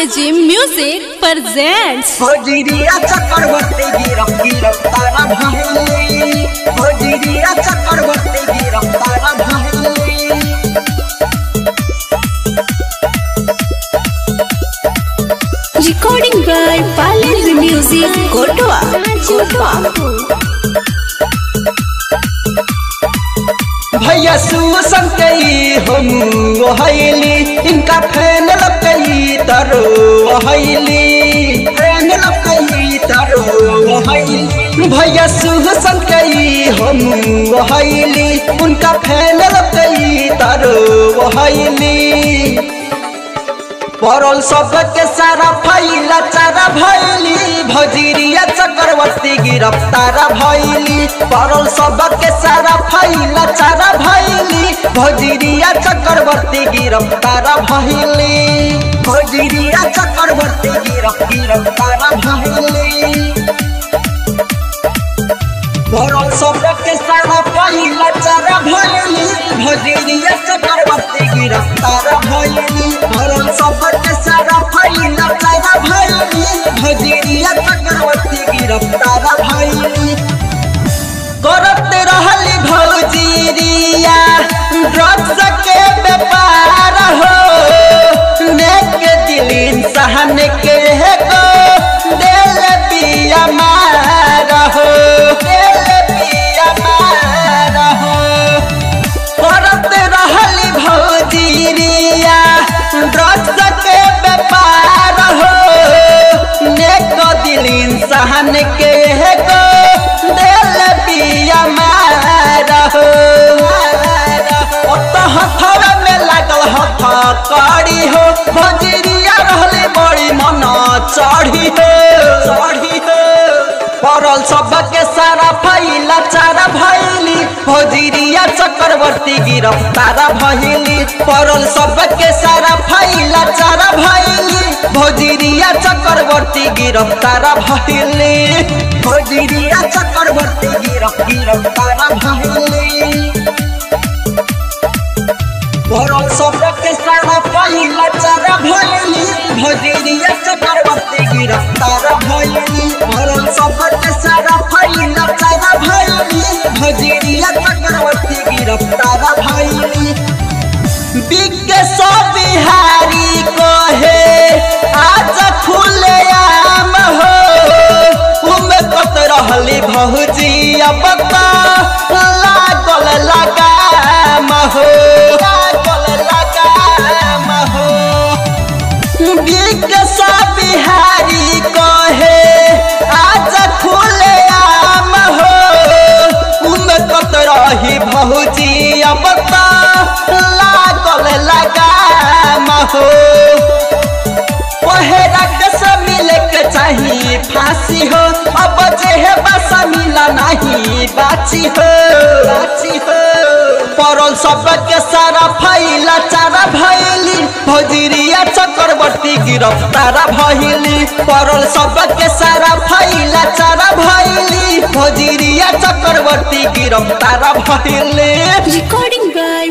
RKG Music presents भोजरिया चक्रवर्ती गिरफ्तार भइली भोजरिया चक्रवर्ती गिरफ्तार भइली recording by Palace Music Kotwa भैया सुसन कई हम वहली इनका फैन लकई तरो वहली फैन लकई तरो वहली भैया सुसन कई हम वहली उनका फैन लकई तरो वहली परल सबके सारा फैला चारा भैली भोजरिया चक्रवर्ती गिरफ्तार भइली परल सबके सारा फैला चारा भैली भोजरिया चक्रवर्ती गिरफ्तार भइली भोजरिया चक्रवर्ती गिरफ्तार भइली परल सबके सारा फैला चारा भइली भोजरिया चक्रवर्ती गिरफ्तार भइली परल सबके सारा फैला चारा भइली भोजरिया चक्रवर्ती गिरफ्तार भइली करते रहली भौजरिया ड्रग्स के व्यापार हो नेक दिल इंसान के को दिल पिया मार हो दिल पिया मार हो करते रहली भौजरिया ड्रग्स के व्यापार हो नेक दिल इंसान के को दिल पिया मार हो हथवा में लागल हथ कड़ी हो भोजरिया रहले बड़ी मन चढ़ी हो परल सबके सारा फैला चारा भइली भोजरिया चक्रवर्ती गिरफ्तार भइली परल सबके सारा फैला चारा भइली भोजरिया चक्रवर्ती गिरफ्तार भइली भोजरिया चक्रवर्ती गिरफ्तार भइली परल सबके सारा फैला चारा भइली भोजरिया चक्रवर्ती गिरफ्तार भइली परल सबके सारा फैला चारा भइली भोजरिया चक्रवर्ती गिरफ्तार भइली विज्ञ बिहारी कहे आज खुले आम हो उमकत रहली भौजी अब लागल लगाम हो बिहारी कहे आज खुले आम हो उमकत रही भौजी अब लागल लगाम हो पहरा के मिले के चाहिए फांसी हो अब जे बस मिला नहीं बाची हो परल सबके सारा फैला चारा भइली भोजरिया चक्रवर्ती गिरफ्तार भइली परल सबके सारा फैला चारा भइली भोजरिया चक्रवर्ती गिरफ्तार भइली recording by